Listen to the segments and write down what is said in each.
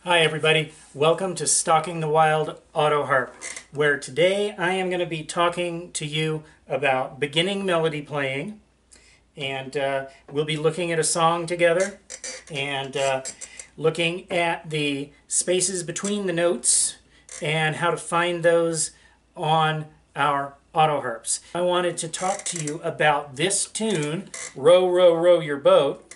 Hi everybody, welcome to Stalking the Wild Auto Harp, where today I am going to be talking to you about beginning melody playing, and we'll be looking at a song together and looking at the spaces between the notes and how to find those on our auto harps. I wanted to talk to you about this tune, Row, Row, Row Your Boat.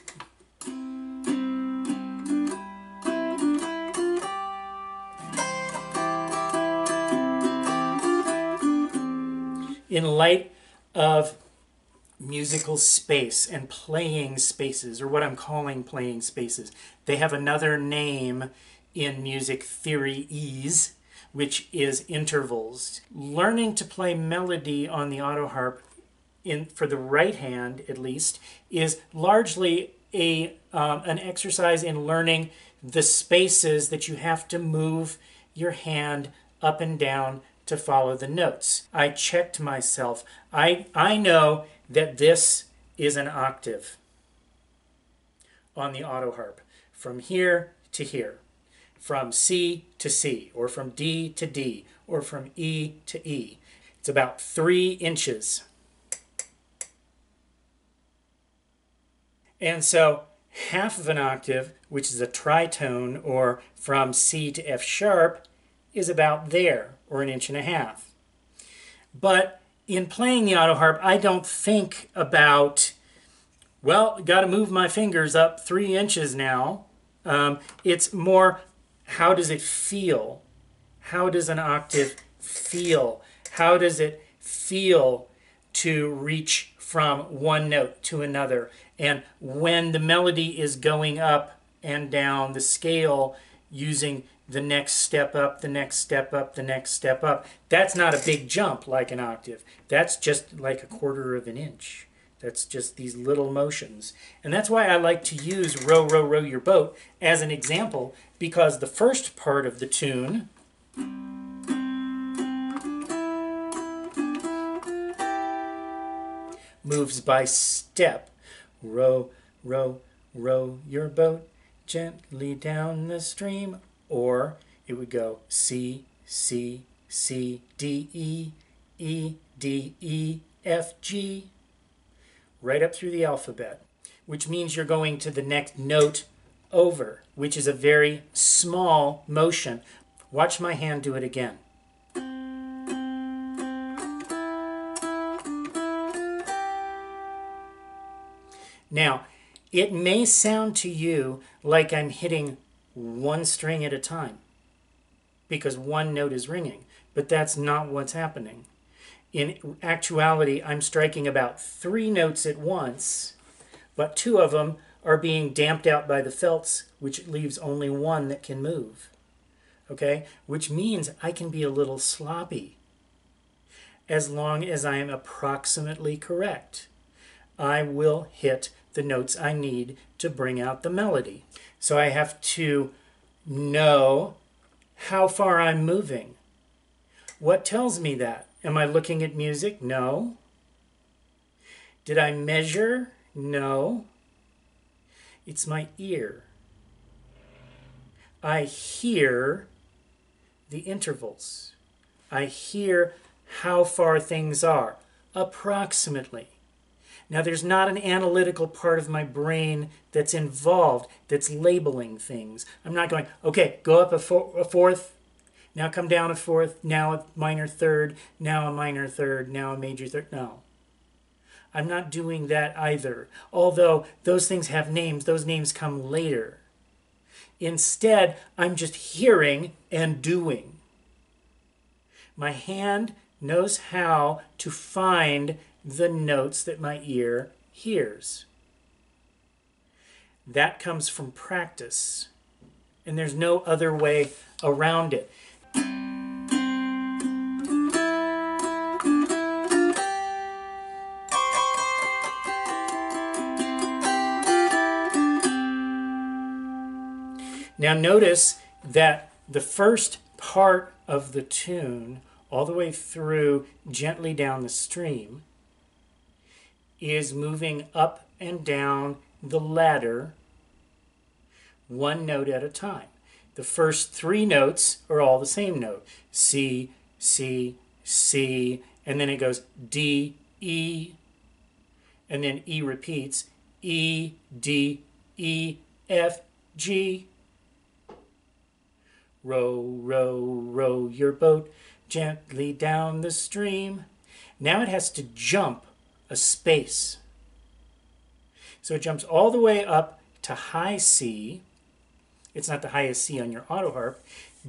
In light of musical space and playing spaces, or what I'm calling playing spaces. They have another name in music theory-ese, which is intervals. Learning to play melody on the auto harp, for the right hand at least, is largely an exercise in learning the spaces that you have to move your hand up and down to follow the notes. I checked myself. I know that this is an octave on the auto harp, from here to here, from C to C, or from D to D, or from E to E. It's about 3 inches. And so half of an octave, which is a tritone, or from C to F sharp, is about there, or 1.5 inches. But in playing the auto harp, I don't think about, well, got to move my fingers up 3 inches now. It's more, how does it feel? How does an octave feel? How does it feel to reach from one note to another? And when the melody is going up and down the scale using the next step up, the next step up, the next step up, that's not a big jump like an octave. That's just like 1/4 of an inch. That's just these little motions. And that's why I like to use Row, Row, Row Your Boat as an example, because the first part of the tune moves by step. Row, row, row your boat gently down the stream. Or it would go C, C, C, D, E, E, D, E, F, G, right up through the alphabet, which means you're going to the next note over, which is a very small motion. Watch my hand do it again. Now, it may sound to you like I'm hitting one string at a time because one note is ringing, but that's not what's happening. In actuality, I'm striking about 3 notes at once, but 2 of them are being damped out by the felts, which leaves only 1 that can move. Okay? Which means I can be a little sloppy as long as I am approximately correct. I will hit the notes I need to bring out the melody. So I have to know how far I'm moving. What tells me that? Am I looking at music? No. Did I measure? No. It's my ear. I hear the intervals. I hear how far things are, approximately. Now, there's not an analytical part of my brain that's involved, that's labeling things. I'm not going, okay, go up a fourth, now come down a fourth, now a minor third, now a minor third, now a major third. No. I'm not doing that either. Although those things have names, those names come later. Instead, I'm just hearing and doing. My hand knows how to find the notes that my ear hears. That comes from practice, and there's no other way around it. Now notice that the first part of the tune, all the way through Gently Down the Stream, is moving up and down the ladder 1 note at a time. The first three notes are all the same note. C, C, C, and then it goes D, E, and then E repeats. E, D, E, F, G. Row, row, row your boat gently down the stream. Now it has to jump a space. So it jumps all the way up to high C. It's not the highest C on your auto harp,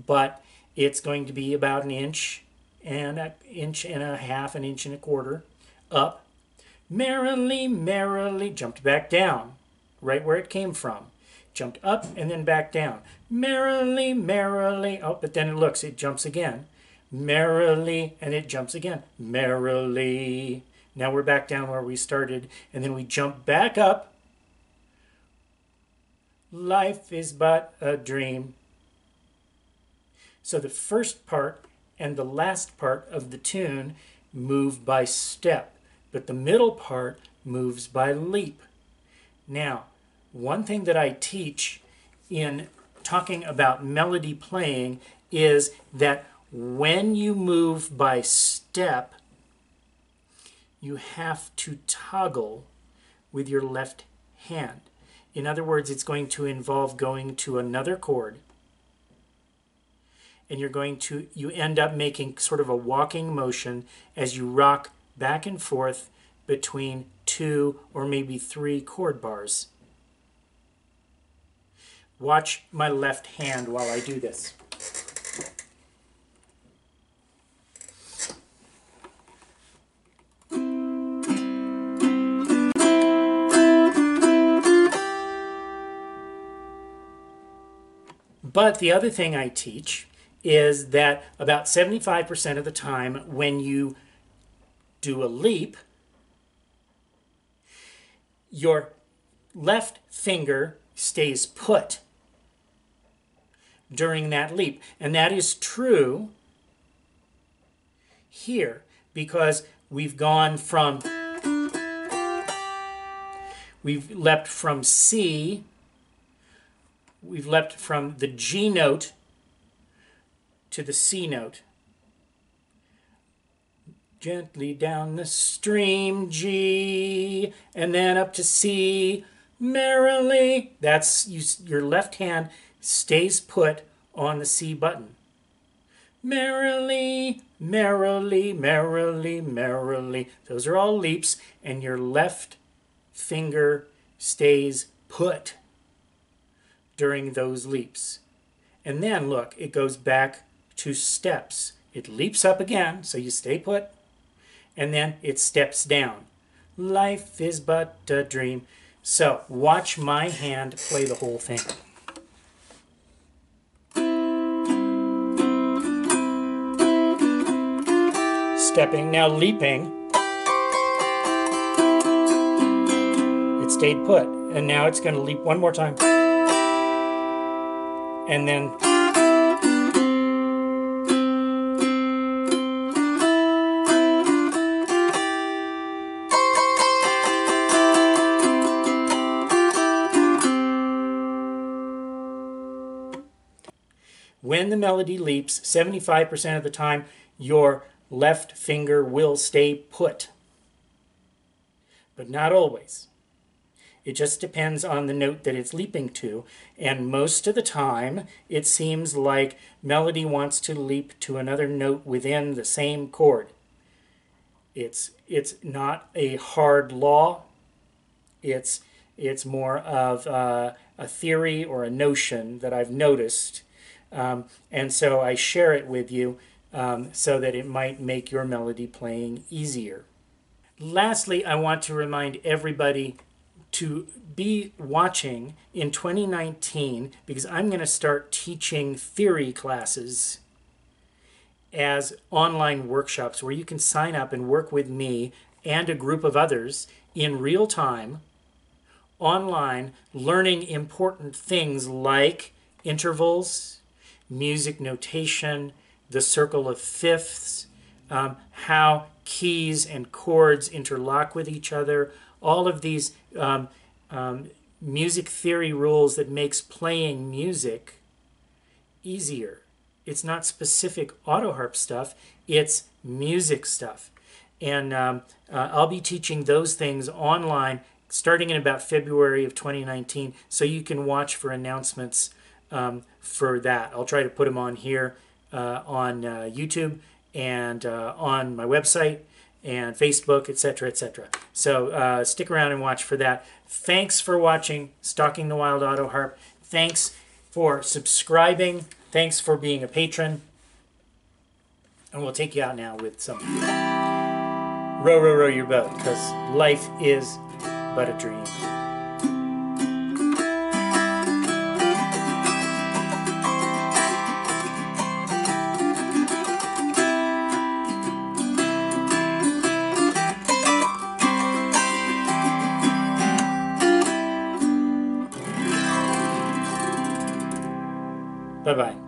but it's going to be about an inch and a half, an inch and a quarter up. Merrily, merrily, jumped back down, right where it came from. Jumped up and then back down. Merrily, merrily. Oh, but then it jumps again. Merrily, and it jumps again. Merrily. Now we're back down where we started, and then we jump back up. Life is but a dream. So the first part and the last part of the tune move by step, but the middle part moves by leap. Now, one thing that I teach in talking about melody playing is that when you move by step, you have to toggle with your left hand. In other words, it's going to involve going to another chord, and you end up making sort of a walking motion as you rock back and forth between 2 or maybe 3 chord bars. Watch my left hand while I do this. But the other thing I teach is that about 75% of the time when you do a leap, your left finger stays put during that leap. And that is true here because we've leapt from C, we've leapt from the G note to the C note. Gently down the stream, G, and then up to C, merrily. Your left hand stays put on the C button. Merrily, merrily, merrily, merrily. Those are all leaps, and your left finger stays put during those leaps. And then, look, it goes back to steps. It leaps up again, so you stay put, and then it steps down. Life is but a dream. So, watch my hand play the whole thing. Stepping, now leaping. It stayed put, and now it's going to leap one more time. And then when the melody leaps, 75% of the time, your left finger will stay put. But not always. It just depends on the note that it's leaping to. And most of the time, it seems like melody wants to leap to another note within the same chord. It's not a hard law. It's more of a theory or a notion that I've noticed. And so I share it with you so that it might make your melody playing easier. Lastly, I want to remind everybody to be watching in 2019 because I'm going to start teaching theory classes as online workshops where you can sign up and work with me and a group of others in real time, online, learning important things like intervals, music notation, the circle of fifths, how keys and chords interlock with each other, all of these music theory rules that makes playing music easier. It's not specific auto harp stuff, it's music stuff. And I'll be teaching those things online starting in about February of 2019, so you can watch for announcements for that. I'll try to put them on here on YouTube and on my website and Facebook, etc., etc. So stick around and watch for that. Thanks for watching Stalking the Wild Auto Harp. Thanks for subscribing. Thanks for being a patron. And we'll take you out now with some row, row, row your boat, because life is but a dream. Bye-bye.